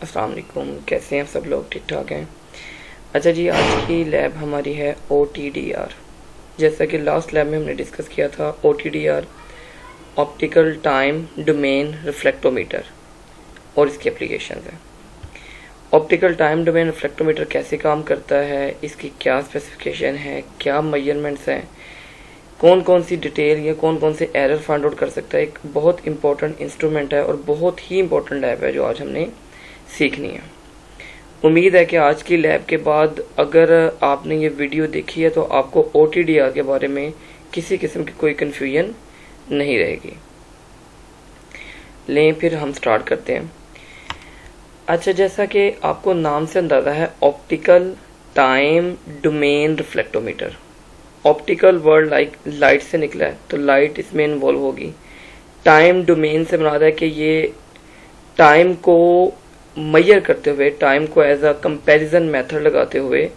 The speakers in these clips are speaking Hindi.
अस्सलाम वालेकुम, कैसे हैं सब लोग? ठीक ठाक हैं। अच्छा जी, आज की लैब हमारी है OTDR। जैसा कि लास्ट लैब में हमने डिस्कस किया था, OTDR optical time domain reflectometer और इसकी एप्लीकेशंस हैं। ऑप्टिकल टाइम डोमेन रिफ्लेक्टोमीटर कैसे काम करता है, इसकी क्या स्पेसिफिकेशन है, क्या मेजरमेंट्स हैं, कौन कौन सी डिटेल या कौन कौन से एरर फाइंड आउट कर सकता है, एक बहुत इंपॉर्टेंट इंस्ट्रूमेंट है और बहुत ही इंपॉर्टेंट लैब है जो आज हमने सीखनी है। उम्मीद है कि आज की लैब के बाद अगर आपने ये वीडियो देखी है तो आपको OTDR के बारे में किसी किस्म की कोई कन्फ्यूजन नहीं रहेगी। लें फिर हम स्टार्ट करते हैं। अच्छा, जैसा कि आपको नाम से अंदाजा है, optical time domain reflectometer. Optical word light से निकला है तो लाइट इसमें इन्वॉल्व होगी। टाइम डोमेन से मुराद है कि ये टाइम को मेजर करते हुए, टाइम को एज अ कंपैरिजन मेथड लगाते हुए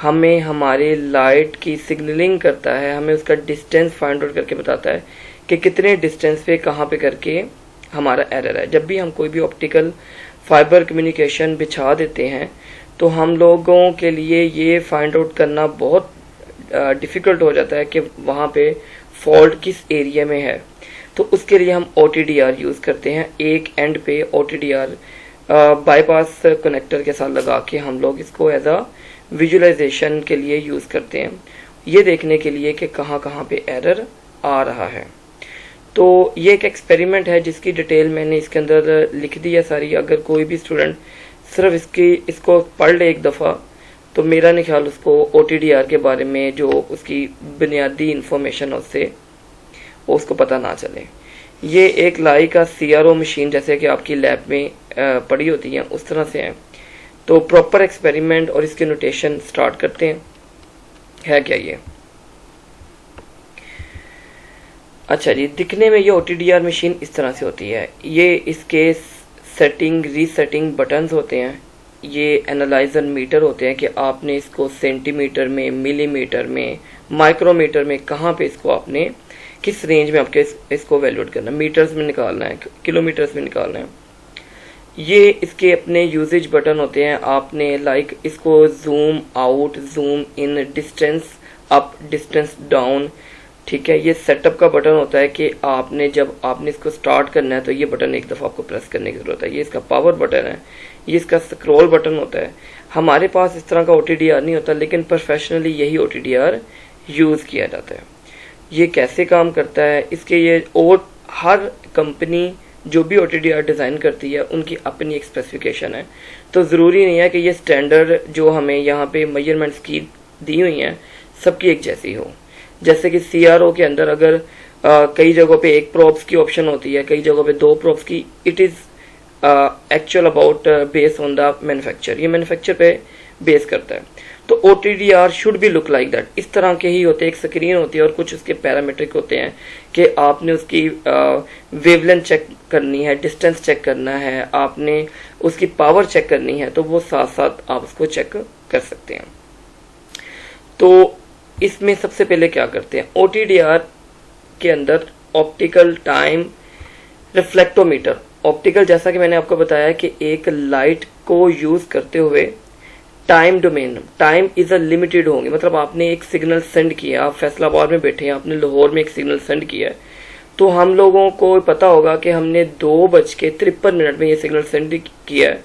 हमें हमारे लाइट की सिग्नलिंग करता है, हमें उसका डिस्टेंस फाइंड आउट करके बताता है कि कितने डिस्टेंस पे कहाँ पे करके हमारा एरर है। जब भी हम कोई भी ऑप्टिकल फाइबर कम्युनिकेशन बिछा देते हैं तो हम लोगों के लिए ये फाइंड आउट करना बहुत डिफ़िकल्ट हो जाता है कि वहाँ पे फॉल्ट किस एरिया में है। तो उसके लिए हम OTDR यूज़ करते हैं। एक एंड पे OTDR बाईपास कनेक्टर के साथ लगा के हम लोग इसको एज अ विजुअलाइजेशन के लिए यूज़ करते हैं, ये देखने के लिए कि कहाँ कहाँ पे एरर आ रहा है। तो ये एक एक्सपेरिमेंट है जिसकी डिटेल मैंने इसके अंदर लिख दी है सारी। अगर कोई भी स्टूडेंट सिर्फ इसको पढ़ ले एक दफ़ा तो मेरा नहीं ख्याल उसको OTDR के बारे में जो उसकी बुनियादी इंफॉर्मेशन है उसको पता ना चले। ये एक लाई का CRO मशीन जैसे कि आपकी लैब में पड़ी होती है उस तरह से है। तो प्रॉपर एक्सपेरिमेंट और इसके नोटेशन स्टार्ट करते हैं। है क्या ये? अच्छा जी, दिखने में ये OTDR मशीन इस तरह से होती है। ये इसके सेटिंग रीसेटिंग बटन्स होते हैं, ये एनालाइजर मीटर होते हैं कि आपने इसको सेंटीमीटर में, मिलीमीटर में, माइक्रोमीटर में कहाँ पे इसको आपने किस रेंज में आपके इसको वैल्यूट करना है, मीटर्स में निकालना है, किलोमीटर्स में निकालना है। ये इसके अपने यूजेज बटन होते हैं। आपने इसको zoom out, zoom in, distance up, distance down, ठीक है। ये सेटअप का बटन होता है कि जब आपने इसको स्टार्ट करना है तो ये बटन एक दफ़ा आपको प्रेस करने की ज़रूरत है। ये इसका पावर बटन है, ये इसका स्क्रॉल बटन होता है। हमारे पास इस तरह का OTDR नहीं होता, लेकिन प्रोफेशनली यही OTDR यूज़ किया जाता है। ये कैसे काम करता है इसके ये, और हर कंपनी जो भी OTDR डिज़ाइन करती है उनकी अपनी एक स्पेसिफिकेशन है। तो ज़रूरी नहीं है कि ये स्टैंडर्ड जो हमें यहाँ पे मेजरमेंट्स की दी हुई हैं सबकी एक जैसी हो। जैसे कि CRO के अंदर अगर कई जगहों पे एक प्रोब्स की ऑप्शन होती है, कई जगहों पे 2 प्रोब्स की, it is actual about based on the manufacture. ये मैन्युफैक्चर पे बेस करता है। तो OTDR should be look like that. इस तरह के ही होते हैं। एक स्क्रीन होती है और कुछ उसके पैरामीट्रिक होते हैं कि आपने उसकी वेवलेंथ चेक करनी है, डिस्टेंस चेक करना है, आपने उसकी पावर चेक करनी है, तो वो साथ साथ आप उसको चेक कर सकते हैं। तो इसमें सबसे पहले क्या करते हैं, OTDR के अंदर ऑप्टिकल टाइम रिफ्लेक्टोमीटर, ऑप्टिकल जैसा कि मैंने आपको बताया कि एक लाइट को यूज करते हुए time domain, time is a limited होंगे। मतलब आपने एक सिग्नल सेंड किया, आप फैसलाबाद में बैठे हैं, आपने लाहौर में एक सिग्नल सेंड किया है, तो हम लोगों को पता होगा कि हमने 2:53 में ये सिग्नल सेंड किया है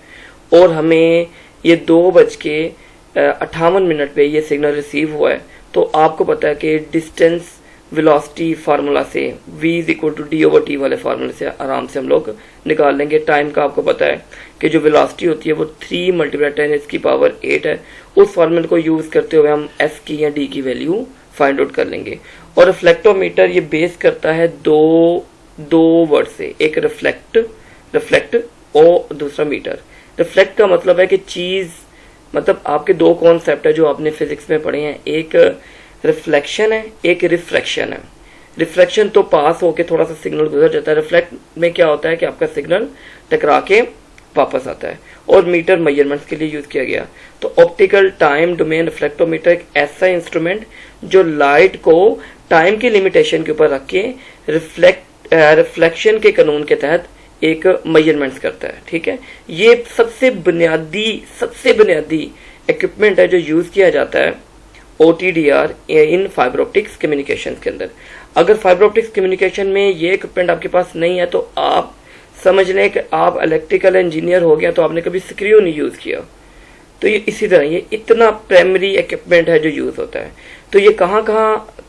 और हमें ये 2:58 पे ये सिग्नल रिसीव हुआ है। तो आपको पता है कि डिस्टेंस वेलोसिटी फार्मूला से V=d/t वाले फार्मूले से आराम से हम लोग निकाल लेंगे। टाइम का आपको पता है कि जो वेलोसिटी होती है वो 3 × 10⁸ है। उस फार्मूले को यूज करते हुए हम s की या d की वैल्यू फाइंड आउट कर लेंगे। और रिफ्लेक्टोमीटर ये बेस करता है दो वर्ड से, एक रिफ्लेक्ट और दूसरा मीटर। रिफ्लेक्ट का मतलब है कि चीज, मतलब आपके 2 कॉन्सेप्ट है जो आपने फिजिक्स में पढ़े हैं, एक रिफ्लेक्शन है, एक रिफ्रैक्शन है। रिफ्रैक्शन तो पास होके थोड़ा सा सिग्नल गुजर जाता है, रिफ्लेक्ट में क्या होता है कि आपका सिग्नल टकरा के वापस आता है। और मीटर मेजरमेंट्स के लिए यूज किया गया। तो ऑप्टिकल टाइम डोमेन रिफ्लेक्टोमीटर एक ऐसा इंस्ट्रूमेंट जो लाइट को टाइम की लिमिटेशन के ऊपर रख के रिफ्लेक्शन के कानून के तहत एक मेजरमेंट्स करता है, ठीक है। ये सबसे बुनियादी इक्विपमेंट है जो यूज किया जाता है OTDR इन फाइबर ऑप्टिक्स कम्युनिकेशन के अंदर। अगर फाइबर ऑप्टिक्स कम्युनिकेशन में ये इक्विपमेंट आपके पास नहीं है तो आप समझ लें कि आप इलेक्ट्रिकल इंजीनियर हो गया तो आपने कभी स्क्रू नहीं यूज किया। तो ये इसी तरह ये इतना प्राइमरी इक्विपमेंट है जो यूज होता है। तो ये कहाँ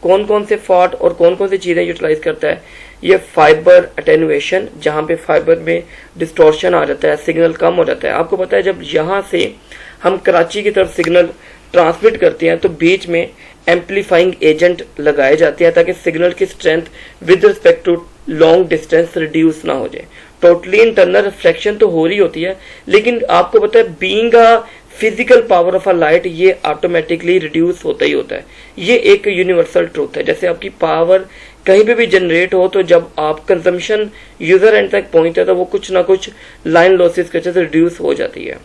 कौन कौन से फॉल्ट और कौन कौन सी चीजें यूटिलाइज करता है, ये फाइबर अटेनुएशन, जहां पे फाइबर में डिस्टॉर्शन आ जाता है, सिग्नल कम हो जाता है। आपको पता है जब यहां से हम कराची की तरफ सिग्नल ट्रांसमिट करते हैं तो बीच में एम्पलीफाइंग एजेंट लगाए जाते हैं ताकि सिग्नल की strength with respect to long distance reduce ना हो जाए। टोटली इंटरनल रिफ्लेक्शन तो हो रही होती है, लेकिन आपको पता है being a physical power of a light ये ऑटोमेटिकली रिड्यूस होता ही होता है। ये एक यूनिवर्सल ट्रूथ है। जैसे आपकी पावर कहीं पे भी जनरेट हो तो जब आप कंजम्पशन यूजर एंड तक पहुंचते हैं तो वो कुछ ना कुछ लाइन लॉसेस की वजह से रिड्यूस हो जाती है।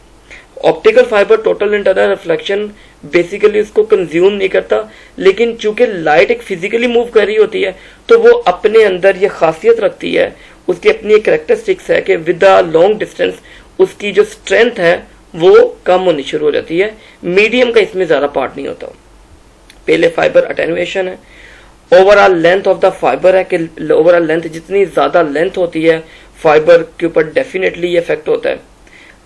Optical fibre total internal reflection basically उसको कंज्यूम नहीं करता, लेकिन चूंकि लाइट एक फिजिकली मूव कर रही होती है तो वो अपने अंदर ये खासियत रखती है, उसकी अपनी एक कैरेक्टरिस्टिक्स है कि विद द लॉन्ग डिस्टेंस उसकी जो स्ट्रेंथ है वो कम होनी शुरू हो जाती है। मीडियम का इसमें ज्यादा पार्ट नहीं होता। पहले फाइबर अटेनुएशन है, overall length of the fibre है कि ओवरऑल लेंथ जितनी ज्यादा लेंथ होती है फाइबर के ऊपर डेफिनेटली ये इफेक्ट होता है।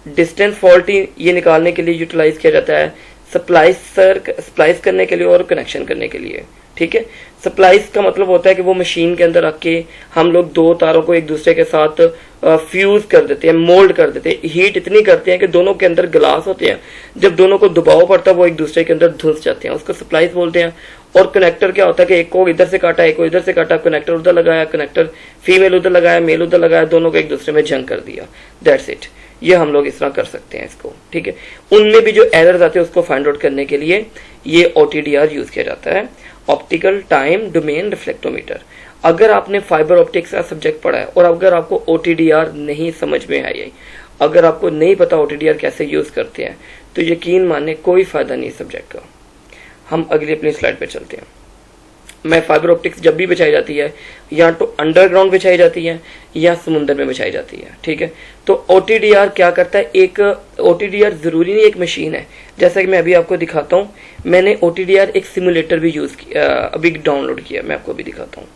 डिस्टेंस फॉल्ट ये निकालने के लिए यूटिलाइज किया जाता है, स्प्लाइस करने के लिए और कनेक्शन करने के लिए, ठीक है। स्प्लाइस का मतलब होता है कि वो मशीन के अंदर रख के हम लोग दो तारों को एक दूसरे के साथ फ्यूज कर देते हैं, मोल्ड कर देते हैं, हीट इतनी करते हैं कि दोनों के अंदर ग्लास होते हैं, जब दोनों को दबाव पड़ता है वो एक दूसरे के अंदर धुस जाते हैं, उसको स्प्लाइस बोलते हैं। और कनेक्टर क्या होता है कि एक को इधर से काटा, एक को इधर से काटा, कनेक्टर उधर लगाया, कनेक्टर फीमेल उधर लगाया, मेल उधर लगाया, दोनों को एक दूसरे में जंग कर दिया, दैट्स इट। ये हम लोग इस तरह कर सकते हैं इसको, ठीक है। उनमें भी जो एरर्स आते हैं उसको फाइंड आउट करने के लिए ये OTDR यूज किया जाता है, ऑप्टिकल टाइम डोमेन रिफ्लेक्टोमीटर। अगर आपने फाइबर ऑप्टिक्स का सब्जेक्ट पढ़ा है और अगर आपको OTDR नहीं समझ में आई, अगर आपको नहीं पता OTDR कैसे यूज करते हैं, तो यकीन माने कोई फायदा नहीं सब्जेक्ट का। हम अगली अपनी स्लाइड पे चलते हैं। मैं फाइबर ऑप्टिक्स जब भी बिछाई जाती है या तो अंडरग्राउंड बिछाई जाती है या समुद्र में बिछाई जाती है, ठीक है। तो OTDR क्या करता है, एक OTDR जरूरी नहीं एक मशीन है, जैसा कि मैं अभी आपको दिखाता हूँ। मैंने OTDR एक सिमुलेटर भी यूज किया, अभी डाउनलोड किया, मैं आपको अभी दिखाता हूँ।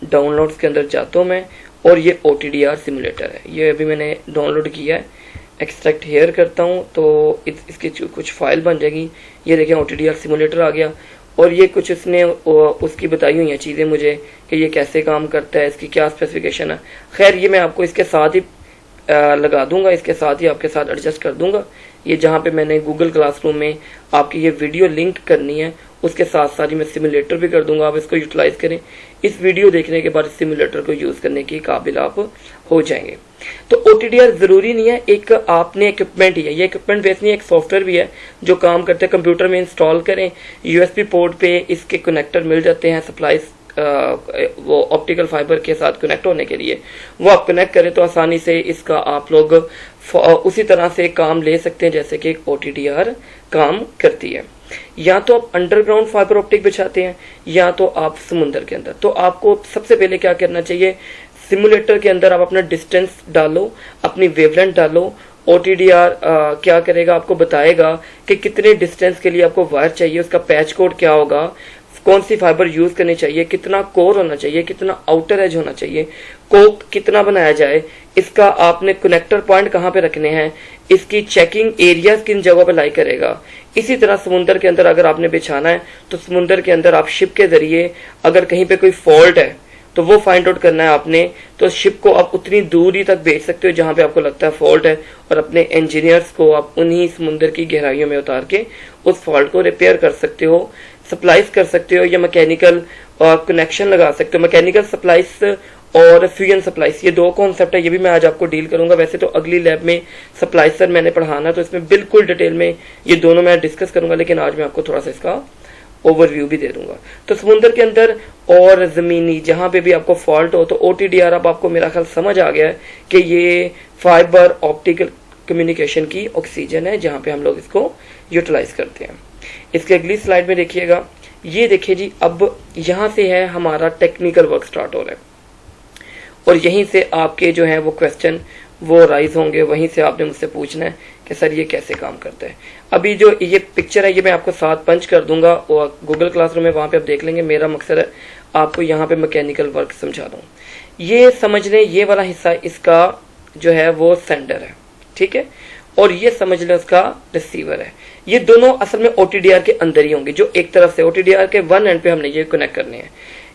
डाउनलोड्स के अंदर जाता हूँ मैं और ये OTDR सिमुलेटर है, ये अभी मैंने डाउनलोड किया है। एक्सट्रैक्ट हेयर करता हूँ तो इसकी कुछ फाइल बन जाएगी। ये देखें OTDR सिमुलेटर आ गया और ये कुछ इसने उसकी बताई हुई हैं चीज़ें मुझे कि ये कैसे काम करता है, इसकी क्या स्पेसिफिकेशन है। खैर ये मैं आपको इसके साथ ही लगा दूंगा, इसके साथ ही आपके साथ एडजस्ट कर दूंगा। ये जहाँ पे मैंने गूगल क्लासरूम में आपकी ये वीडियो लिंक करनी है उसके साथ साथ ही मैं सिमुलेटर भी कर दूंगा, आप इसको यूटिलाइज करें। इस वीडियो देखने के बाद सिमुलेटर को यूज करने के काबिल आप हो जाएंगे। तो OTDR जरूरी नहीं है एक आपने इक्विपमेंट ही है, ये इक्विपमेंट बेस नहीं, एक सॉफ्टवेयर भी है जो काम करते हैं। कंप्यूटर में इंस्टॉल करें, USB पोर्ट पे इसके कनेक्टर मिल जाते हैं, सप्लाईज वो ऑप्टिकल फाइबर के साथ कनेक्ट होने के लिए, वो आप कनेक्ट करें तो आसानी से इसका आप लोग उसी तरह से काम ले सकते हैं जैसे कि OTDR काम करती है। या तो आप अंडरग्राउंड फाइबर ऑप्टिक बिछाते हैं या तो आप समुद्र के अंदर। तो आपको सबसे पहले क्या करना चाहिए, सिमुलेटर के अंदर आप अपना डिस्टेंस डालो, अपनी वेवलेंथ डालो। OTDR क्या करेगा, आपको बताएगा कि कितने डिस्टेंस के लिए आपको वायर चाहिए, उसका पैच कोड क्या होगा, कौन सी फाइबर यूज करनी चाहिए, कितना कोर होना चाहिए, कितना आउटर एज होना चाहिए, कोक कितना बनाया जाए, इसका आपने कनेक्टर पॉइंट कहाँ पे रखने हैं, इसकी चेकिंग एरिया किन जगहों पे लाई करेगा। इसी तरह समुद्र के अंदर अगर आपने बिछाना है तो समुद्र के अंदर आप शिप के जरिए अगर कहीं पे कोई फॉल्ट है तो वो फाइंड आउट करना है आपने, तो शिप को आप उतनी दूरी तक भेज सकते हो जहां पे आपको लगता है फॉल्ट है और अपने इंजीनियर्स को आप उन्हीं समुद्र की गहराइयों में उतार के उस फॉल्ट को रिपेयर कर सकते हो, सप्लाईज कर सकते हो या मैकेनिकल कनेक्शन लगा सकते हो। मैकेनिकल सप्लाईज और फ्यूजन सप्लाईज ये दो कॉन्सेप्ट है, ये भी मैं आज आपको डील करूंगा। वैसे तो अगली लैब में सप्लाईसर मैंने पढ़ाना तो इसमें बिल्कुल डिटेल में ये दोनों मैं डिस्कस करूंगा, लेकिन आज मैं आपको थोड़ा सा इसका ओवरव्यू भी दे दूंगा। तो समुद्र के अंदर और जमीनी जहां पे भी आपको फॉल्ट हो तो OTDR अब आपको मेरा ख्याल समझ आ गया है कि ये फाइबर ऑप्टिकल कम्युनिकेशन की ऑक्सीजन है जहां पे हम लोग इसको यूटिलाइज करते हैं। इसके अगली स्लाइड में देखिएगा, ये देखिए जी, अब यहां से है हमारा टेक्निकल वर्क स्टार्ट हो रहा है। और यहीं से आपके जो है वो क्वेश्चन वो राइज होंगे, वहीं से आपने मुझसे पूछना है कि सर ये कैसे काम करता है। अभी जो ये पिक्चर है ये मैं आपको साथ पंच कर दूंगा और गूगल क्लासरूम में वहां पे आप देख लेंगे। मेरा मकसद है आपको यहाँ पे मैकेनिकल वर्क समझा दूं। ये समझ लें ये वाला हिस्सा इसका जो है वो सेंडर है, ठीक है, और ये समझ लें उसका रिसीवर है। ये दोनों असल में ओटीडीआर के अंदर ही होंगे, जो एक तरफ से ओटीडीआर के वन एंड पे हमने ये कनेक्ट करने हैं।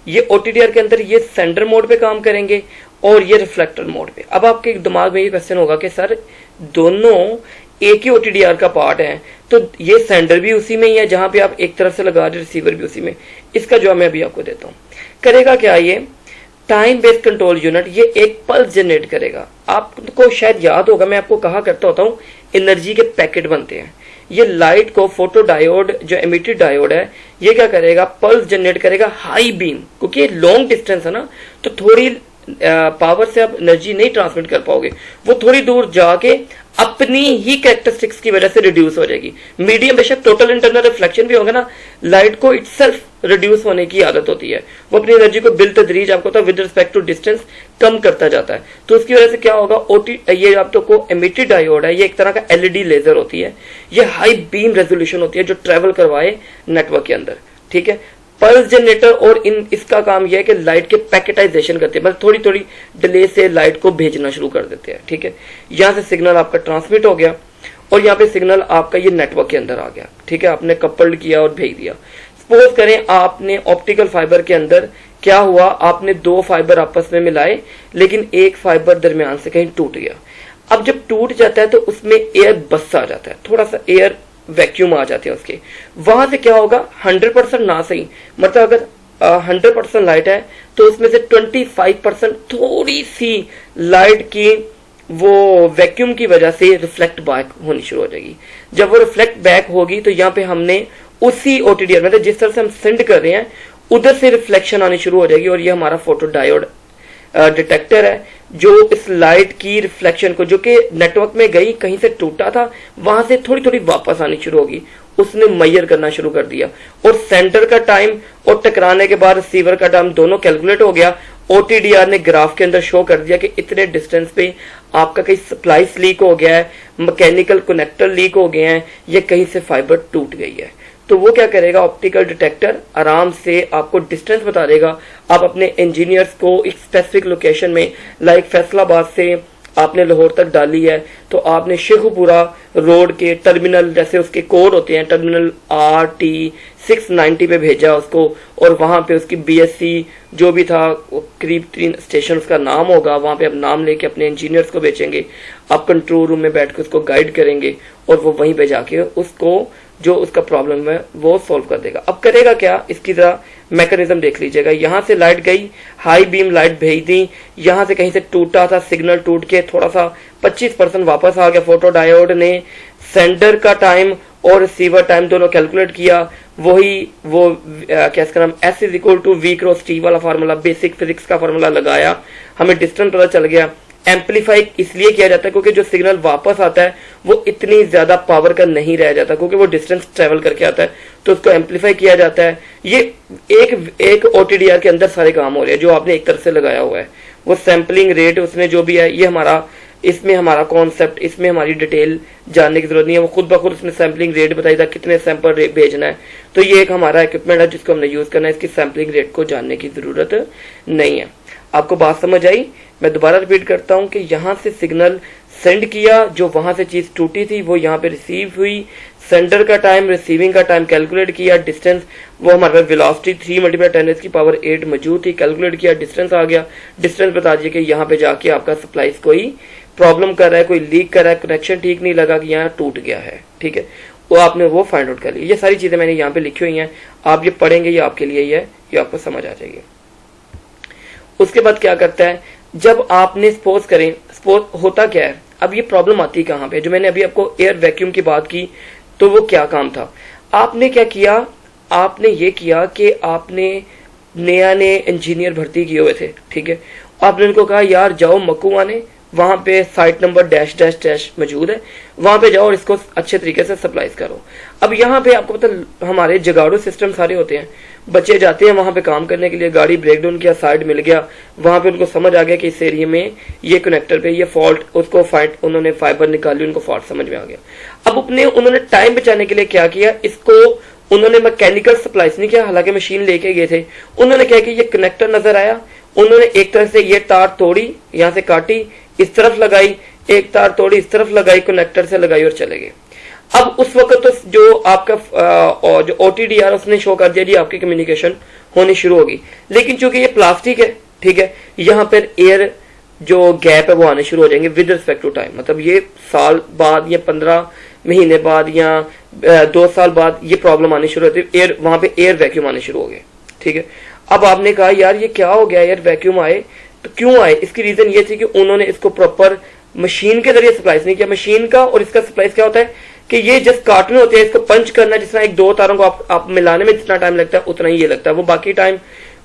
ये ओटीडीआर के अंदर ये सेंडर मोड पे काम करेंगे और ये रिफ्लेक्टर मोड पे। अब आपके दिमाग में ये क्वेश्चन होगा कि सर दोनों एक ही ओटीडीआर का पार्ट है, तो ये सेंडर भी उसी में ही है जहां पे आप एक तरफ से लगा रहे, रिसीवर भी उसी में। इसका जवाब मैं अभी आपको देता हूं। करेगा क्या ये टाइम बेस्ड कंट्रोल यूनिट, ये एक पल्स जनरेट करेगा। आपको शायद याद होगा मैं आपको कहा करता होता हूं एनर्जी के पैकेट बनते हैं। ये लाइट को फोटो डायोड जो एमिटेड डायोड है ये क्या करेगा, पल्स जनरेट करेगा हाई बीम, क्योंकि लॉन्ग डिस्टेंस है ना, तो थोड़ी पावर से आप एनर्जी नहीं ट्रांसमिट कर पाओगे, वो थोड़ी दूर जाके अपनी ही कैरेक्टरिस्टिक्स की वजह से रिड्यूस हो जाएगी। मीडियम बेशक टोटल इंटरनल रिफ्लेक्शन भी होगा ना, लाइट को इटसेल्फ रिड्यूस होने की आदत होती है, वो अपनी एनर्जी को बिल तदरीज आपको तो विद रिस्पेक्ट टू डिस्टेंस कम करता जाता है। तो उसकी वजह से क्या होगा, ये आपको एमिटेड डायोड है, ये एक तरह का एलईडी लेजर होती है, ये हाई बीम रेजोल्यूशन होती है जो ट्रेवल करवाए नेटवर्क के अंदर, ठीक है। पल्स जनरेटर और इसका काम यह है कि लाइट के पैकेटाइजेशन करते हैं, मतलब थोड़ी थोड़ी डिले से लाइट को भेजना शुरू कर देते हैं, ठीक है। यहां से सिग्नल आपका ट्रांसमिट हो गया और यहाँ पे सिग्नल आपका ये नेटवर्क के अंदर आ गया, ठीक है। आपने कपल्ड किया और भेज दिया। सपोज करें आपने ऑप्टिकल फाइबर के अंदर क्या हुआ, आपने दो फाइबर आपस में मिलाए लेकिन एक फाइबर दरमियान से कहीं टूट गया। अब जब टूट जाता है तो उसमें एयर बस आ जाता है, थोड़ा सा एयर वैक्यूम आ जाते हैं उसके। वहां से क्या होगा, 100% ना सही, मतलब अगर 100% लाइट है तो उसमें से 25% थोड़ी सी लाइट की वो वैक्यूम की वजह से रिफ्लेक्ट बैक होनी शुरू हो जाएगी। जब वो रिफ्लेक्ट बैक होगी तो यहाँ पे हमने उसी ओटीडीआर मतलब जिस तरह से हम सेंड कर रहे हैं उधर से रिफ्लेक्शन आनी शुरू हो जाएगी, और ये हमारा फोटो डायोड डिटेक्टर है जो इस लाइट की रिफ्लेक्शन को, जो कि नेटवर्क में गई कहीं से टूटा था, वहां से थोड़ी थोड़ी वापस आनी शुरू होगी, उसने मैयर करना शुरू कर दिया। और सेंटर का टाइम और टकराने के बाद रिसीवर का टाइम दोनों कैलकुलेट हो गया। ओटीडीआर ने ग्राफ के अंदर शो कर दिया कि इतने डिस्टेंस पे आपका कहीं सप्लाइस लीक हो गया है, मैकेनिकल कनेक्टर लीक हो गए हैं, या कहीं से फाइबर टूट गई है। तो वो क्या करेगा, ऑप्टिकल डिटेक्टर आराम से आपको डिस्टेंस बता देगा। आप अपने इंजीनियर्स को एक स्पेसिफिक लोकेशन में, लाइक फैसलाबाद से आपने लाहौर तक डाली है तो आपने शेखुपुरा रोड के टर्मिनल, जैसे उसके कोड होते हैं, टर्मिनल RT690 पे भेजा उसको, और वहां पे उसकी BSC जो भी था करीब 3 स्टेशन उसका नाम होगा, वहां पे आप नाम लेके अपने इंजीनियर्स को भेजेंगे। आप कंट्रोल रूम में बैठ के उसको गाइड करेंगे और वो वहीं पे जाके उसको जो उसका प्रॉब्लम है वो सॉल्व कर देगा। अब करेगा क्या, इसकी तरह मैकेनिज्म देख लीजिएगा। यहां से लाइट गई, हाई बीम लाइट भेज दी, यहां से कहीं से टूटा था सिग्नल, टूट के थोड़ा सा 25% वापस आ गया। फोटो डायोड ने सेंडर का टाइम और रिसीवर टाइम दोनों कैलकुलेट किया, वही वो क्या इसका नाम S=V×T वाला फार्मूला, बेसिक फिजिक्स का फार्मूला लगाया, हमें डिस्टेंस पता चल गया। एम्पलीफाई इसलिए किया जाता है क्योंकि जो सिग्नल वापस आता है वो इतनी ज्यादा पावर का नहीं रह जाता, क्योंकि वो डिस्टेंस ट्रेवल करके आता है, तो उसको एम्पलीफाई किया जाता है। ये एक ओटीडीआर के अंदर सारे काम हो रहे हैं जो आपने एक तरफ से लगाया हुआ है। वो सैंपलिंग रेट उसमें जो भी है, ये हमारा इसमें हमारा कॉन्सेप्ट, इसमें हमारी डिटेल जानने की जरूरत नहीं है, वो खुद ब खुद उसने सैंपलिंग रेट बताई था, कितने सैंपल भेजना है। तो ये एक हमारा इक्विपमेंट है जिसको हमने यूज करना है, इसकी सैंपलिंग रेट को जानने की जरूरत नहीं है। आपको बात समझ आई? मैं दोबारा रिपीट करता हूं कि यहां से सिग्नल सेंड किया, जो वहां से चीज टूटी थी वो यहाँ पे रिसीव हुई, सेंडर का टाइम रिसीविंग का टाइम कैलकुलेट किया, डिस्टेंस वो हमारे पास वेलोसिटी 3 × 10⁸ मौजूद थी, कैलकुलेट किया, डिस्टेंस आ गया। डिस्टेंस बता दीजिए कि यहाँ पे जाके आपका सप्लाई कोई प्रॉब्लम कर रहा है, कोई लीक कर रहा है, कनेक्शन ठीक नहीं लगा कि यहाँ टूट गया है, ठीक है, वो आपने वो फाइंड आउट कर लिया। ये सारी चीजें मैंने यहाँ पे लिखी हुई हैं, आप ये पढ़ेंगे, ये आपके लिए ही है, ये आपको समझ आ जाएगी। उसके बाद क्या करता है, जब आपने सपोज करें, सपोज होता क्या है, अब ये प्रॉब्लम आती कहां पे, जो मैंने अभी आपको एयर वैक्यूम की बात की, तो वो क्या काम था। आपने क्या किया, आपने ये किया कि आपने नए इंजीनियर भर्ती किए हुए थे, ठीक है, आपने उनको कहा यार जाओ मकुआने, वहां पे साइट नंबर -- मौजूद है, वहां पे जाओ और इसको अच्छे तरीके से सप्लाई करो। अब यहाँ पे आपको पता हमारे जगाड़ू सिस्टम सारे होते हैं, बच्चे जाते हैं वहां पे काम करने के लिए, गाड़ी ब्रेक डाउन किया, साइड मिल गया, वहां पे उनको समझ आ गया कि इस एरिया में ये कनेक्टर पे ये फॉल्ट, उसको उन्होंने फाइबर निकाली, उनको फॉल्ट समझ में आ गया। अब उन्होंने टाइम बचाने के लिए क्या किया, इसको उन्होंने मैकेनिकल सप्लाइज नहीं किया, हालांकि मशीन लेके गए थे। उन्होंने क्या किया, ये कनेक्टर नजर आया, उन्होंने एक तरह से ये तार तोड़ी, यहां से काटी, इस तरफ लगाई, एक तार तोड़ी, इस तरफ लगाई, कनेक्टर से लगाई और चले गए। अब उस वक्त तो जो आपका जो OTDR उसने शो कर दिया जी आपकी कम्युनिकेशन होनी शुरू होगी, लेकिन चूंकि ये प्लास्टिक है, ठीक है, यहाँ पर एयर जो गैप है वो आने शुरू हो जाएंगे विद रिस्पेक्ट टू टाइम। मतलब ये साल बाद या 15 महीने बाद या 2 साल बाद ये प्रॉब्लम आनी शुरू होती है, एयर वहां पे एयर वैक्यूम आने शुरू हो गए, ठीक है। अब आपने कहा यार ये क्या हो गया यार, वैक्यूम आए तो क्यों आए? इसकी रीजन ये थी कि उन्होंने इसको प्रॉपर मशीन के जरिए सप्लाइज नहीं किया। मशीन का और इसका सप्लाइज क्या होता है कि ये जस्ट काटने होते हैं, इसको पंच करना, जिस तरह एक 2 तारों को आप मिलाने में जितना टाइम लगता है उतना ही ये लगता है, वो बाकी टाइम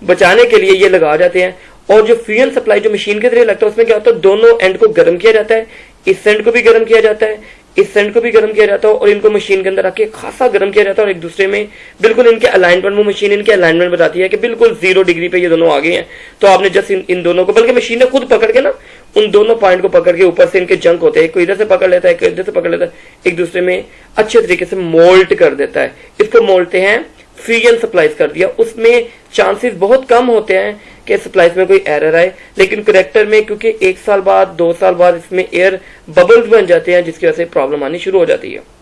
बचाने के लिए ये लगा जाते हैं। और जो फ्यूल सप्लाई जो मशीन के जरिए लगता है उसमें क्या होता है, दोनों एंड को गर्म किया जाता है, इस एंड को भी गर्म किया जाता है, इस एंड को भी गर्म किया जाता है, और इनको मशीन के अंदर आके खासा गर्म किया जाता है, और एक दूसरे में बिल्कुल इनके अलाइनमेंट, वो मशीन इनके अलाइनमेंट बताती है कि बिल्कुल 0 डिग्री पे ये दोनों आ गए हैं। तो आपने जस्ट इन दोनों को, बल्कि मशीन ने खुद पकड़ के ना उन दोनों पॉइंट को पकड़ के, ऊपर से इनके जंक होते हैं, कोई इधर से पकड़ लेता है, कोई इधर से पकड़ लेता है, एक दूसरे में अच्छे तरीके से मोल्ट कर देता है। इसको मोल्टते हैं, फ्यूजन सप्लाइज कर दिया, उसमें चांसेस बहुत कम होते हैं कि सप्लाइज में कोई एरर आए, लेकिन कनेक्टर में क्योंकि 1 साल बाद 2 साल बाद इसमें एयर बबल्स बन जाते हैं, जिसकी वजह से प्रॉब्लम आनी शुरू हो जाती है।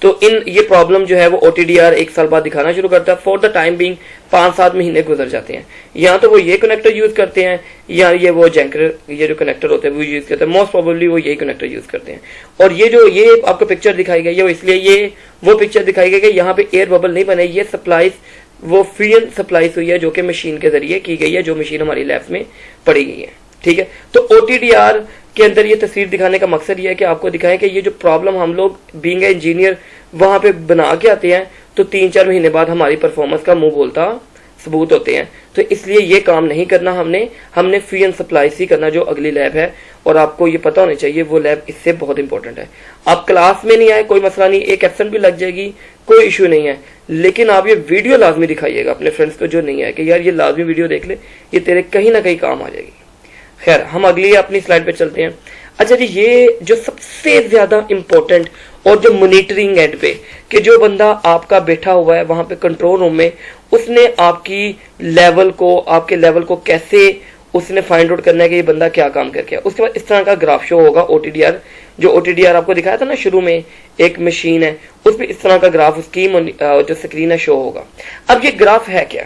तो ये प्रॉब्लम जो है वो OTDR 1 साल बाद दिखाना शुरू करता है। फॉर द टाइम बीइंग 5-7 महीने गुजर जाते हैं, या तो वो ये कनेक्टर यूज करते हैं या ये वो जैंकर, ये जो कनेक्टर होते हैं वो यूज करते हैं, मोस्ट प्रोबेबली वो यही कनेक्टर यूज करते हैं। और ये आपको पिक्चर दिखाई गई है वो इसलिए ये वो पिक्चर दिखाई गई कि यहाँ पे एयर बबल नहीं बने, ये सप्लाईज वो फ्यूल सप्लाईज हुई है जो कि मशीन के जरिए की गई है, जो मशीन हमारी लैब्स में पड़ी गई है, ठीक है। तो OTDR के अंदर ये तस्वीर दिखाने का मकसद ये है कि आपको दिखाएं कि ये जो प्रॉब्लम हम लोग बीइंग ए इंजीनियर वहां पे बना के आते हैं, तो 3-4 महीने बाद हमारी परफॉर्मेंस का मुंह बोलता सबूत होते हैं। तो इसलिए ये काम नहीं करना हमने फ्यूल सप्लाई ही करना जो अगली लैब है, और आपको ये पता होना चाहिए वो लैब इससे बहुत इंपॉर्टेंट है। आप क्लास में नहीं आए कोई मसला नहीं, एक एब्सेंट भी लग जाएगी, कोई इश्यू नहीं है, लेकिन आप ये वीडियो लाजमी दिखाइएगा अपने फ्रेंड्स को जो नहीं है कि यार ये लाजमी वीडियो देख ले, ये तेरे कहीं ना कहीं काम आ जाएगी। खैर, हम अगली अपनी स्लाइड पे चलते हैं। अच्छा जी, ये जो सबसे ज्यादा इंपॉर्टेंट और जो मॉनिटरिंग एंड पे कि जो बंदा आपका बैठा हुआ है वहां पे कंट्रोल रूम में, उसने आपकी लेवल को, आपके लेवल को कैसे उसने फाइंड आउट करना है कि ये बंदा क्या काम करके है। उसके बाद इस तरह का ग्राफ शो होगा OTDR, जो OTDR आपको दिखाया था ना शुरू में, एक मशीन है उस पर इस तरह का ग्राफ उसकी जो स्क्रीन है शो होगा। अब ये ग्राफ है क्या?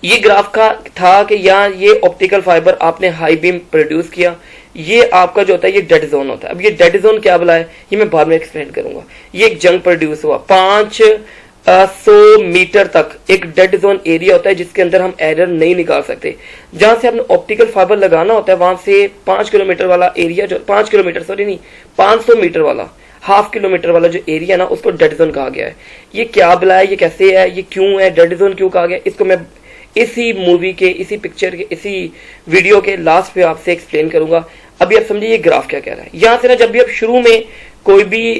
ये ग्राफ का था कि यहाँ ये ऑप्टिकल फाइबर आपने हाई बीम प्रोड्यूस किया, ये आपका जो होता है ये डेड जोन होता है। अब ये डेड जोन क्या बुला है ये मैं बाद में एक्सप्लेन करूंगा। ये एक जंग प्रोड्यूस हुआ 500 मीटर तक, एक डेड जोन एरिया होता है जिसके अंदर हम एरर नहीं निकाल सकते। जहां से आपने ऑप्टिकल फाइबर लगाना होता है वहां से 5 किलोमीटर वाला एरिया, जो 5 किलोमीटर सॉरी नहीं 500 मीटर वाला, ½ किलोमीटर वाला जो एरिया ना, उसको डेड जोन कहा गया है। ये क्या बुला है, ये कैसे है, ये क्यों है, डेड जोन क्यों कहा गया, इसको मैं इसी मूवी के, इसी पिक्चर के, इसी वीडियो के लास्ट पे आपसे एक्सप्लेन करूंगा। अभी आप समझिए ये ग्राफ क्या कह रहा है। यहां से ना जब भी आप शुरू में कोई भी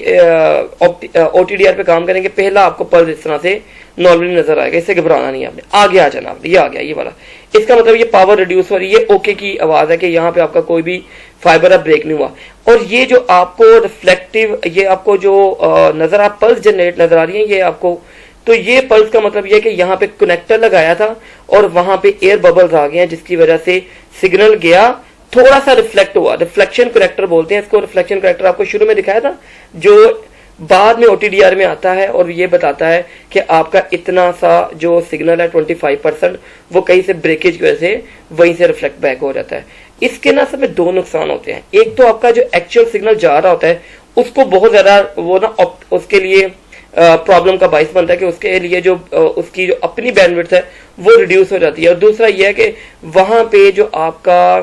OTDR पे काम करेंगे, पहला आपको पल्स इस तरह से नॉर्मली नजर आएगा, इससे घबराना नहीं आपने, आगे आ जाना आपने, ये आ गया ये वाला, इसका मतलब ये पावर रिड्यूस हो रही है, ओके की आवाज है कि यहाँ पे आपका कोई भी फाइबर अब ब्रेक नहीं हुआ। और ये जो आपको रिफ्लेक्टिव, ये आपको जो नजर आप पल्स जनरेट नजर आ रही है, ये आपको, तो ये पल्स का मतलब ये कि यहाँ पे कनेक्टर लगाया था और वहां पे एयर बबल्स आ गए हैं, जिसकी वजह से सिग्नल गया, थोड़ा सा रिफ्लेक्ट हुआ, रिफ्लेक्शन करेक्टर बोलते हैं इसको। रिफ्लेक्शन करेक्टर आपको शुरू में दिखाया था, जो बाद में OTDR में आता है और ये बताता है कि आपका इतना सा जो सिग्नल है 25% वो कहीं से ब्रेकेज की वजह से वहीं से रिफ्लेक्ट बैक हो जाता है। इसके ना सब में 2 नुकसान होते हैं। एक तो आपका जो एक्चुअल सिग्नल जा रहा होता है उसको बहुत ज्यादा वो ना उसके लिए प्रॉब्लम का बाइस बनता है कि उसके लिए जो उसकी जो अपनी बैंडविड्थ है वो रिड्यूस हो जाती है। और दूसरा ये है कि वहां पे जो आपका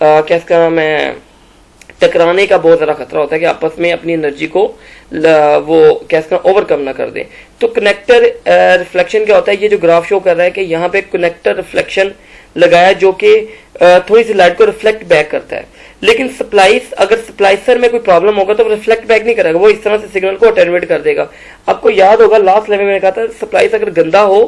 क्या इसका नाम है, टकराने का बहुत ज्यादा खतरा होता है कि आपस में अपनी एनर्जी को वो क्या इसका ओवरकम ना कर दें। तो कनेक्टर रिफ्लेक्शन क्या होता है, ये जो ग्राफ शो कर रहा है कि यहाँ पे कनेक्टर रिफ्लेक्शन लगाया जो कि थोड़ी सी लाइट को रिफ्लेक्ट बैक करता है। लेकिन अगर स्प्लाइसर में कोई प्रॉब्लम होगा तो वो रिफ्लेक्ट बैक नहीं करेगा, वो इस तरह से सिग्नल को अटेनुएट कर देगा। आपको याद होगा लास्ट लेवल में मैंने कहा था स्प्लाइस अगर गंदा हो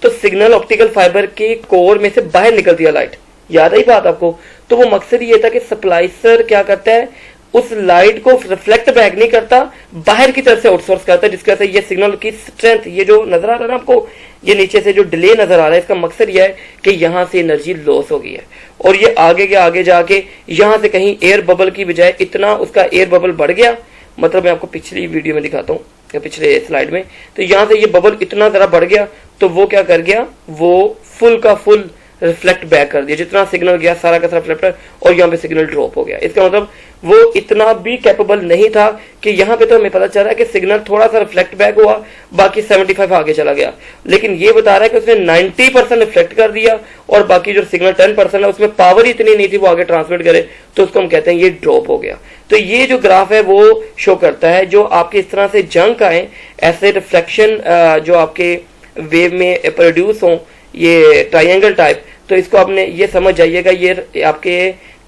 तो सिग्नल ऑप्टिकल फाइबर के कोर में से बाहर निकलती है लाइट, याद आई बात आपको। तो वो मकसद ये था कि स्प्लाइसर क्या करता है, उस लाइट को रिफ्लेक्ट बैक नहीं करता, बाहर की तरफ से आउटसोर्स करता है, जिसकी वजह से ये सिग्नल की स्ट्रेंथ, ये जो नजर आ रहा है ना आपको, ये नीचे से जो डिले नजर आ रहा है, इसका मकसद यह है कि यहां से एनर्जी लॉस हो गई है और ये आगे के आगे जाके यहां से कहीं एयर बबल की बजाय इतना उसका एयर बबल बढ़ गया। मतलब मैं आपको पिछली वीडियो में दिखाता हूँ या पिछले स्लाइड में, तो यहां से ये बबल इतना जरा बढ़ गया तो वो क्या कर गया, वो फुल का फुल रिफ्लेक्ट बैक कर दिया, जितना सिग्नल गया सारा का सारा रिफ्लेक्टर, और यहाँ पे सिग्नल ड्रॉप हो गया। इसका मतलब वो इतना भी कैपेबल नहीं था कि यहाँ पे तो हमें पता चल रहा है कि सिग्नल थोड़ा सा रिफ्लेक्ट बैक हुआ, बाकी 75 आगे चला गया, लेकिन ये बता रहा है कि उसने 90% रिफ्लेक्ट कर दिया और बाकी जो सिग्नल 10% है उसमें पावर इतनी नहीं थी वो आगे ट्रांसमिट करे, तो उसको हम कहते हैं ये ड्रॉप हो गया। तो ये जो ग्राफ है वो शो करता है जो आपके इस तरह से जंक आए, ऐसे रिफ्लेक्शन जो आपके वेव में प्रोड्यूस हो, ये ट्राइंगल टाइप, तो इसको आपने ये समझ जाइएगा ये आपके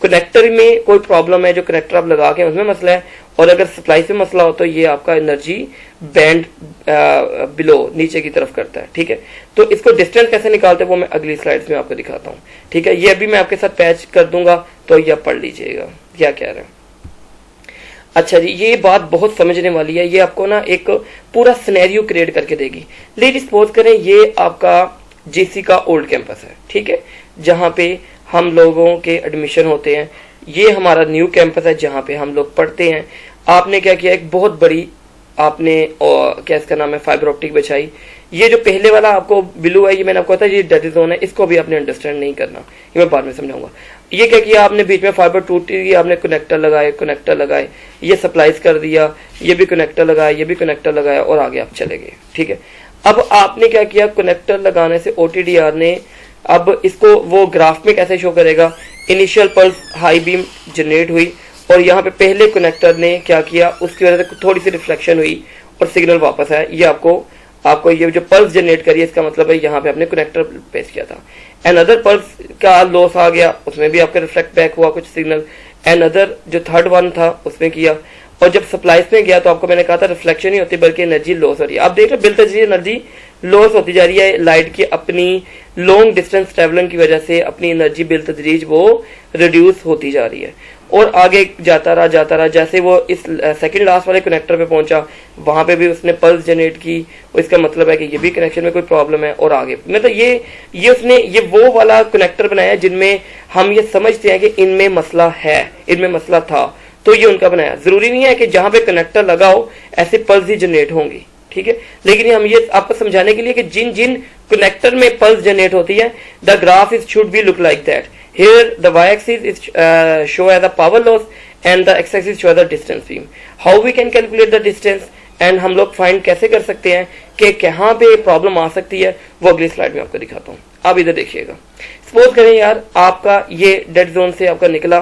कनेक्टर में कोई प्रॉब्लम है, जो कनेक्टर आप लगा के उसमें मसला है, और अगर सप्लाई से मसला हो तो ये आपका एनर्जी बैंड बिलो नीचे की तरफ करता है। ठीक है, तो इसको डिस्टेंस कैसे निकालते हैं वो मैं अगली स्लाइड्स में आपको दिखाता हूँ। ठीक है, ये अभी मैं आपके साथ पैच कर दूंगा तो ये पढ़ लीजिएगा क्या कह रहे हैं। अच्छा जी, ये बात बहुत समझने वाली है, ये आपको ना एक पूरा सिनेरियो क्रिएट करके देगी। लेकिन सपोज करें ये आपका जेसी का ओल्ड कैंपस है, ठीक है, जहाँ पे हम लोगों के एडमिशन होते हैं। ये हमारा न्यू कैंपस है जहाँ पे हम लोग पढ़ते हैं। आपने क्या किया, एक बहुत बड़ी आपने क्या इसका नाम है फाइबर ऑप्टिक बिछाई। ये जो पहले वाला आपको ब्लू है, ये मैंने आपको कहा था ये डेड जोन है, इसको भी आपने अंडरस्टैंड नहीं करना, ये मैं बाद में समझाऊंगा। ये क्या किया आपने, बीच में फाइबर टूटी, आपने कनेक्टर लगाए, ये सप्लाईज कर दिया, ये भी कनेक्टर लगाया, ये भी कनेक्टर लगाया और आगे आप चले गए। ठीक है, अब आपने क्या किया, कनेक्टर लगाने से OTDR ने अब इसको वो ग्राफ में कैसे शो करेगा, initial pulse high beam generate हुई और यहाँ पे पहले कनेक्टर ने क्या किया, उसकी वजह से थोड़ी सी रिफ्लेक्शन हुई और सिग्नल वापस आया। ये आपको ये जो पल्स जनरेट करी है, इसका मतलब है यहाँ पे आपने कनेक्टर पेश किया था। एंड अदर पल्स का लॉस आ गया, उसमें भी आपका रिफ्लेक्ट बैक हुआ कुछ सिग्नल। एंड अदर जो थर्ड वन था उसमें किया, और जब सप्लाईज में गया तो आपको मैंने कहा था रिफ्लेक्शन नहीं होती बल्कि एनर्जी लॉस हो रही है। आप देख रहे बिलतदरीज एनर्जी लॉस होती जा रही है, लाइट की अपनी लॉन्ग डिस्टेंस ट्रेवलिंग की वजह से अपनी एनर्जी बिलतदरीज वो रिड्यूस होती जा रही है और आगे जाता रहा। जैसे वो इस सेकंड लास्ट वाले कनेक्टर पे पहुंचा, वहां पे भी उसने पल्स जनरेट की, और इसका मतलब है कि ये भी कनेक्शन में कोई प्रॉब्लम है और आगे मतलब ये उसने ये वो वाला कनेक्टर बनाया जिनमें हम ये समझते हैं कि इनमें मसला है, इनमें मसला था, तो ये उनका बनाया। जरूरी नहीं है कि जहां पे कनेक्टर लगाओ ऐसे पल्स ही जनरेट होंगी, ठीक है, लेकिन हम ये आपको समझाने के लिए कि जिन जिन कनेक्टर में पल्स जनरेट होती है, the graph is should be look like that. Here the y-axis is show as the power loss and the x-axis show as the distance beam. How we can calculate the distance and हम लोग फाइंड कैसे कर सकते हैं कि कहाँ पे प्रॉब्लम आ सकती है, वो अगली स्लाइड में आपको दिखाता हूँ। आप इधर देखिएगा, सपोज करें यार आपका ये डेड जोन से आपका निकला,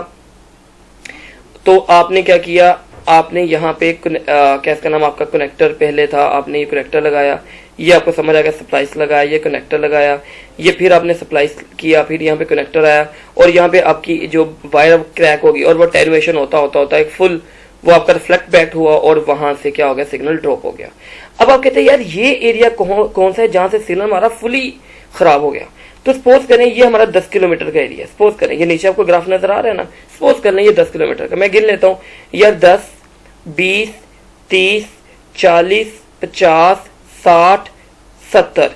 तो आपने क्या किया, आपने यहाँ पे क्या इसका नाम आपका कनेक्टर पहले था, आपने ये कनेक्टर लगाया, ये आपको समझ आ गया, सप्लाईस लगाया, ये कनेक्टर लगाया, ये फिर आपने सप्लाईस किया, फिर यहाँ पे कनेक्टर आया और यहाँ पे आपकी जो वायर क्रैक होगी और वो टेनुएशन होता एक फुल वो आपका रिफ्लेक्ट बैक हुआ और वहां से क्या हो गया, सिग्नल ड्रॉप हो गया। अब आप कहते हैं यार ये एरिया कौन सा है जहां से सिग्नल हमारा फुली खराब हो गया। तो सपोज करें ये हमारा 10 किलोमीटर का एरिया, सपोज करें ये नीचे आपको ग्राफ नजर आ रहा है ना, सपोज कर लें ये 10 किलोमीटर का, मैं गिन लेता हूँ यार 10, 20, 30, 40, 50, 60, 70,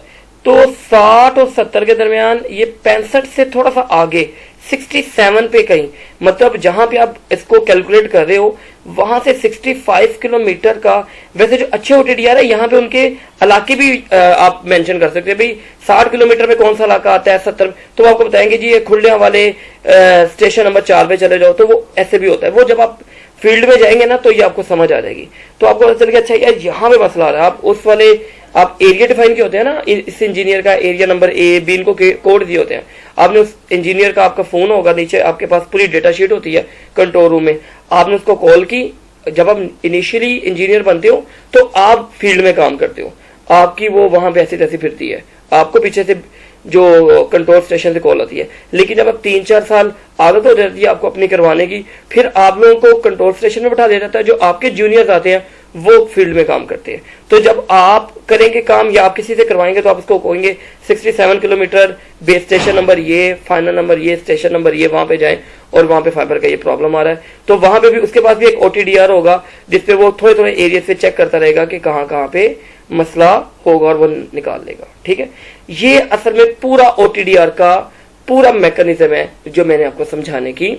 तो 60 और 70 के दरमियान ये 65 से थोड़ा सा आगे 67 पे कहीं, मतलब जहां पे आप इसको कैलकुलेट कर रहे हो वहां से 65 किलोमीटर का, वैसे जो अच्छे OTDR है यहाँ पे उनके इलाके भी आप मेंशन कर सकते हैं, भाई 60 किलोमीटर में कौन सा इलाका आता है, 70, तो आपको बताएंगे जी ये खुलिया वाले स्टेशन नंबर 4 पे चले जाओ, तो वो ऐसे भी होता है। वो जब आप फील्ड में जाएंगे ना तो ये आपको समझ आ जाएगी, तो आपको पता चल गया अच्छा यार यहाँ पे मसला आ रहा है। आप उस वाले आप एरिया डिफाइन किए होते हैं ना, इस इंजीनियर का एरिया नंबर A, B इनको कोड दिए होते हैं, आपने उस इंजीनियर का आपका फोन होगा, नीचे आपके पास पूरी डेटा शीट होती है कंट्रोल रूम में, आपने उसको कॉल की। जब आप इनिशियली इंजीनियर बनते हो तो आप फील्ड में काम करते हो, आपकी वो वहां पे ऐसी तैसी फिरती है, आपको पीछे से जो कंट्रोल स्टेशन से कॉल होती है। लेकिन जब आप 3-4 साल आदत हो जाती है आपको अपनी करवाने की, फिर आप लोगों को कंट्रोल स्टेशन में बैठा दिया जाता है। जो आपके जूनियर्स आते हैं वो फील्ड में काम करते हैं। तो जब आप करेंगे काम या आप किसी से करवाएंगे तो आप उसको कहेंगे 67 किलोमीटर बेस स्टेशन नंबर ये, फाइनल नंबर ये, स्टेशन नंबर ये, वहां पे जाएं और वहां पे फाइबर का ये प्रॉब्लम आ रहा है। तो वहां पे भी उसके पास भी एक OTDR होगा जिसपे वो थोड़े थोड़े एरिया से चेक करता रहेगा कि कहाँ कहाँ पे मसला होगा और वो निकाल लेगा। ठीक है, ये असल में पूरा OTDR का पूरा मैकेनिज्म है जो मैंने आपको समझाने की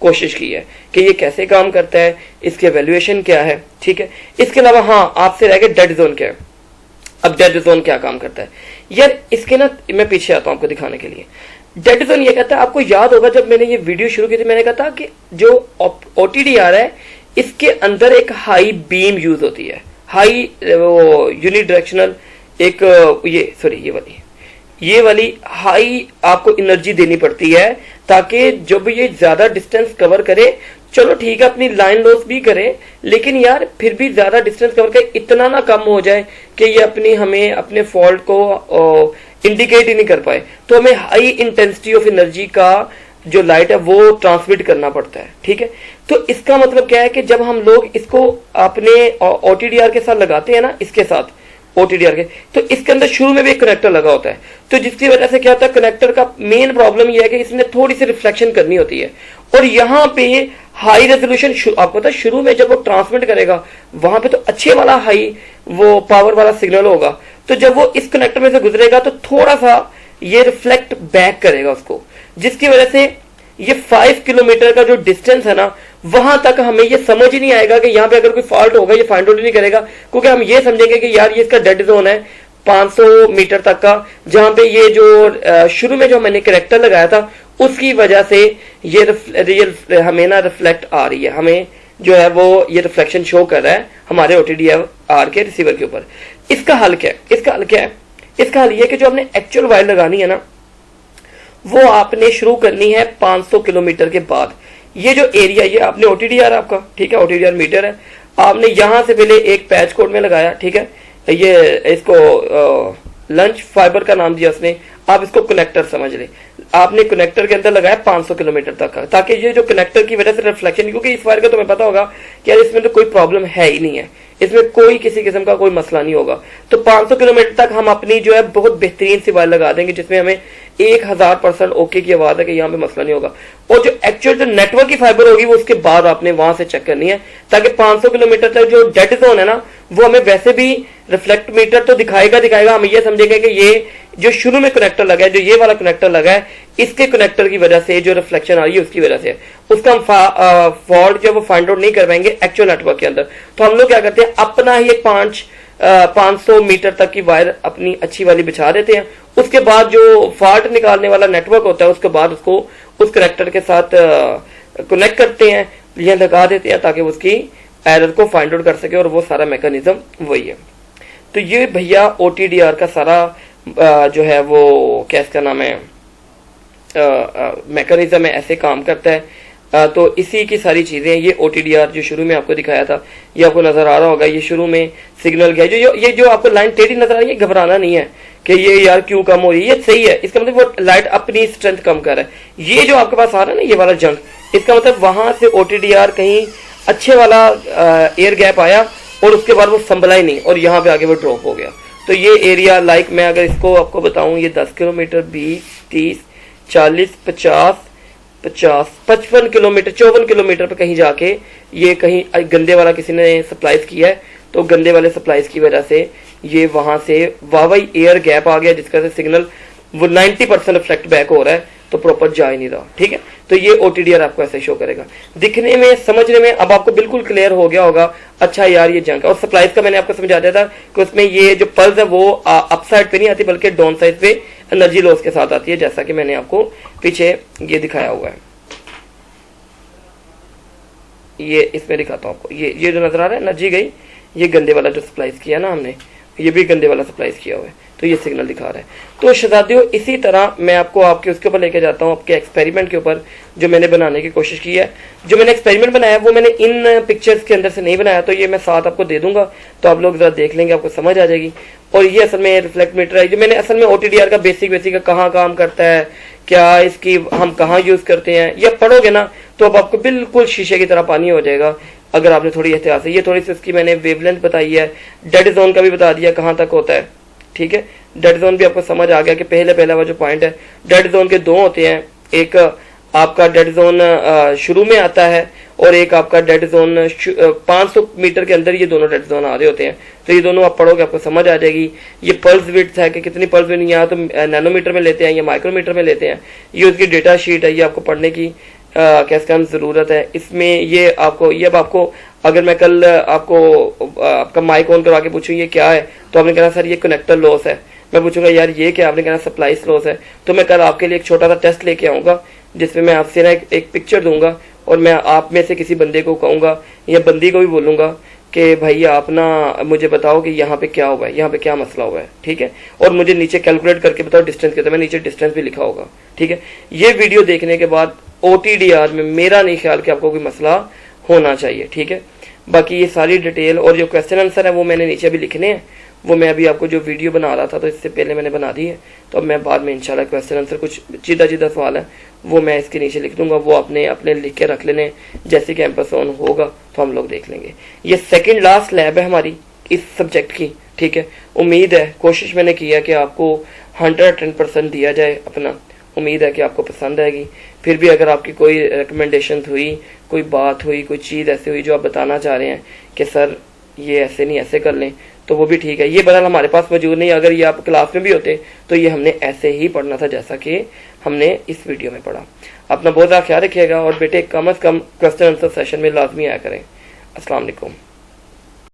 कोशिश की है कि ये कैसे काम करता है, इसके वैल्यूएशन क्या है। ठीक है, इसके अलावा हाँ आपसे रह गया डेड जोन क्या है। अब डेड जोन क्या काम करता है यार, इसके ना मैं पीछे आता हूं आपको दिखाने के लिए। डेड जोन ये कहता है, आपको याद होगा जब मैंने ये वीडियो शुरू की थी मैंने कहा था कि जो OTDR है इसके अंदर एक हाई बीम यूज होती है, हाई यूनिट डायरेक्शनल एक ये वाली हाई आपको एनर्जी देनी पड़ती है ताकि जब ये ज्यादा डिस्टेंस कवर करे, चलो ठीक है अपनी लाइन लॉस भी करे लेकिन यार फिर भी ज्यादा डिस्टेंस कवर करे, इतना ना कम हो जाए कि ये हमें अपने फॉल्ट को इंडिकेट ही नहीं कर पाए। तो हमें हाई इंटेंसिटी ऑफ एनर्जी का जो लाइट है वो ट्रांसमिट करना पड़ता है। ठीक है, तो इसका मतलब क्या है कि जब हम लोग इसको अपने OTDR के साथ लगाते हैं ना, इसके साथ OTDR के, तो इसके अंदर शुरू में भी एक कनेक्टर लगा होता है। तो जिसकी वजह से क्या होता है, कनेक्टर का मेन प्रॉब्लम यह है कि इसने थोड़ी सी रिफ्लेक्शन करनी होती है और यहाँ पे हाई रेजोल्यूशन आपको पता है शुरू में जब वो ट्रांसमिट करेगा वहां पे तो अच्छे वाला हाई वो पावर वाला सिग्नल होगा, तो जब वो इस कनेक्टर में से गुजरेगा तो थोड़ा सा ये रिफ्लेक्ट बैक करेगा उसको, जिसकी वजह से ये 5 किलोमीटर का जो डिस्टेंस है ना वहां तक हमें ये समझ ही नहीं आएगा कि यहाँ पे अगर कोई फॉल्ट होगा ये फाइंड आउट नहीं करेगा, क्योंकि हम ये समझेंगे कि यार ये इसका डेड जोन है 500 मीटर तक का, जहां पे ये जो शुरू में जो मैंने करेक्टर लगाया था उसकी वजह से ये हमें ना रिफ्लेक्ट आ रही है, हमें जो है वो ये रिफ्लेक्शन शो कर रहा है हमारे OTDR के रिसीवर के ऊपर। इसका हल क्या है, इसका हल ये कि जो हमने एक्चुअल वायर लगानी है ना वो आपने शुरू करनी है 500 किलोमीटर के बाद। ये जो एरिया ये आपने OTDR आपका, ठीक है, OTDR मीटर है, आपने यहां से पहले एक पैच कोड में लगाया। ठीक है, ये इसको लंच फाइबर का नाम दिया उसने, आप इसको कनेक्टर समझ ले। आपने कनेक्टर के अंदर लगाया 500 किलोमीटर तक का, ताकि ये जो कनेक्टर की वजह से रिफ्लेक्शन, क्योंकि इस वायर का तुम्हें पता होगा कि यार इसमें तो कोई प्रॉब्लम है ही नहीं है, इसमें कोई किसी किस्म का कोई मसला नहीं होगा। तो 500 किलोमीटर तक हम अपनी जो है बहुत बेहतरीन सी वायर लगा देंगे जिसमें हमें 1000% ओके की आवाज है कि यहाँ पे मसला नहीं होगा। और जो एक्चुअल जो नेटवर्क की फाइबर होगी वो उसके बाद आपने वहां से चेक करनी है, ताकि 500 किलोमीटर तक जो डेड जोन है ना वो हमें वैसे भी रिफ्लेक्ट मीटर तो दिखाएगा, हम ये समझेंगे कि ये जो शुरू में कनेक्टर लगा है, जो ये वाला कनेक्टर लगा है, इसके कनेक्टर की वजह से जो रिफ्लेक्शन आ रही है उसकी वजह से उसका हम फॉल्ट जो वो फाइंड आउट नहीं कर पाएंगे एक्चुअल नेटवर्क के अंदर। तो हम लोग क्या करते हैं, अपना ही एक 500 मीटर तक की वायर अपनी अच्छी वाली बिछा देते हैं, उसके बाद जो फॉल्ट निकालने वाला नेटवर्क होता है उसके बाद उसको उस कनेक्टर के साथ कनेक्ट करते हैं या लगा देते हैं ताकि उसकी एरर को फाइंड आउट कर सके, और वो सारा मैकेनिज्म वही है। तो ये भैया OTDR का सारा जो है वो क्या इसका नाम है मैकेनिज्म है, ऐसे काम करता है। तो इसी की सारी चीजें, ये OTDR जो शुरू में आपको दिखाया था ये आपको नजर आ रहा होगा, ये शुरू में सिग्नल गया ये जो आपको लाइन टेढ़ी नजर आ रही है, घबराना नहीं है कि ये यार क्यों कम हो रही है, ये सही है, इसका मतलब वो लाइट अपनी स्ट्रेंथ कम कर रहा है। ये जो आपके पास आ रहा है ना ये वाला जंग, इसका मतलब वहां से OTDR कहीं अच्छे वाला एयर गैप आया और उसके बाद वो संभला ही नहीं और यहाँ पे आगे वो ड्रॉप हो गया। तो ये एरिया लाइक मैं अगर इसको आपको बताऊं, ये 10 किलोमीटर 20 30 40 50 50 55 किलोमीटर 54 किलोमीटर पे कहीं जाके ये कहीं गंदे वाला किसी ने सप्लाईज किया है, तो गंदे वाले सप्लाईज की वजह से ये वहां से वावाई एयर गैप आ गया जिसका से सिग्नल वो 90% रिफ्लेक्ट बैक हो रहा है, तो प्रॉपर जा ही नहीं रहा। ठीक है, तो ये OTDR आपको ऐसे शो करेगा। दिखने में समझने में अब आपको बिल्कुल क्लियर हो गया होगा, अच्छा यार ये जंक है। और सप्लाईज का मैंने आपको समझा दिया था कि उसमें ये जो पल्स है वो अप साइड पे नहीं आती बल्कि डाउन साइड पे एनर्जी लॉस के साथ आती है, जैसा कि मैंने आपको पीछे ये दिखाया हुआ है। ये इसमें दिखाता हूँ आपको, ये जो नजर आ रहा है एनर्जी गई, ये गंदे वाला जो सप्लाईज किया ना हमने ये भी गंदे वाला सप्लाईज किया हुआ है, तो ये सिग्नल दिखा रहा है। तो शहजादियों इसी तरह मैं आपको आपके उसके ऊपर लेके जाता हूँ, आपके एक्सपेरिमेंट के ऊपर जो मैंने बनाने की कोशिश की है। जो मैंने एक्सपेरिमेंट बनाया वो मैंने इन पिक्चर्स के अंदर से नहीं बनाया, तो ये मैं साथ आपको दे दूंगा, तो आप लोग जरा देख लेंगे, आपको समझ आ जाएगी। और ये असल में रिफ्लेक्ट मीटर है, जो मैंने असल में OTDR का बेसिक कहाँ काम करता है, क्या इसकी हम कहाँ यूज करते हैं, ये पढ़ोगे ना तो अब आपको बिल्कुल शीशे की तरह पानी हो जाएगा अगर आपने थोड़ी एहतियात से। ये थोड़ी सी इसकी मैंने वेवलेंथ बताई है, डेड जोन का भी बता दिया कहाँ तक होता है, ठीक है। डेड जोन भी आपको समझ आ गया कि पहला वो जो पॉइंट है, डेड जोन के दो होते हैं, एक आपका डेड जोन शुरू में आता है और एक आपका डेड जोन 500 मीटर के अंदर ये दोनों डेड जोन आ रहे होते हैं। तो ये दोनों आप पढ़ोगे आपको समझ आ जाएगी। ये पल्स विड्थ है कि कितनी पल्स विड्थ, यहाँ तो नैनोमीटर में लेते हैं या माइक्रोमीटर में लेते हैं। ये उसकी डेटा शीट है, ये आपको पढ़ने की कैसे कम जरूरत है। इसमें ये आपको ये अब आपको अगर मैं कल आपको आपका माइक ऑन करवा के पूछूं ये क्या है, तो आपने कहना सर ये कनेक्टर लॉस है। मैं पूछूंगा यार ये क्या, आपने कहना सप्लाई लॉस है। तो मैं कल आपके लिए एक छोटा सा टेस्ट लेके आऊंगा जिसमें मैं आपसे ना एक पिक्चर दूंगा और मैं आप में से किसी बंदे को कहूंगा या बंदी को भी बोलूंगा कि भाई आप ना मुझे बताओ कि यहाँ पे क्या हुआ है, यहाँ पे क्या मसला हुआ है, ठीक है। और मुझे नीचे कैलकुलेट करके बताओ डिस्टेंस कितना, मैं नीचे डिस्टेंस भी लिखा होगा, ठीक है। ये वीडियो देखने के बाद OTDR में मेरा नहीं ख्याल कि आपको कोई मसला होना चाहिए, ठीक है। बाकी ये सारी डिटेल और जो क्वेश्चन आंसर है वो मैंने नीचे भी लिखने हैं, वो मैं अभी आपको जो वीडियो बना रहा था तो इससे पहले मैंने बना दी है, तो अब मैं बाद में इंशाल्लाह क्वेश्चन आंसर कुछ सीधा सवाल है वो मैं इसके नीचे लिख दूंगा, वो आपने अपने लिख के रख लेने, जैसे कैंपस ऑन होगा तो हम लोग देख लेंगे। ये सेकंड लास्ट लैब है हमारी इस सब्जेक्ट की, ठीक है। उम्मीद है, कोशिश मैंने की है कि आपको 110% दिया जाए अपना, उम्मीद है कि आपको पसंद आएगी। फिर भी अगर आपकी कोई रिकमेंडेशन हुई, कोई बात हुई, कोई चीज़ ऐसी हुई जो आप बताना चाह रहे हैं कि सर ये ऐसे नहीं ऐसे कर लें, तो वो भी ठीक है। ये बदल हमारे पास मौजूद नहीं, अगर ये आप क्लास में भी होते तो ये हमने ऐसे ही पढ़ना था जैसा कि हमने इस वीडियो में पढ़ा। अपना बहुत ज़्यादा ख्याल रखिएगा और बेटे कम से कम क्वेश्चन आंसर सेशन में लाजमी आया करें। अस्सलाम वालेकुम।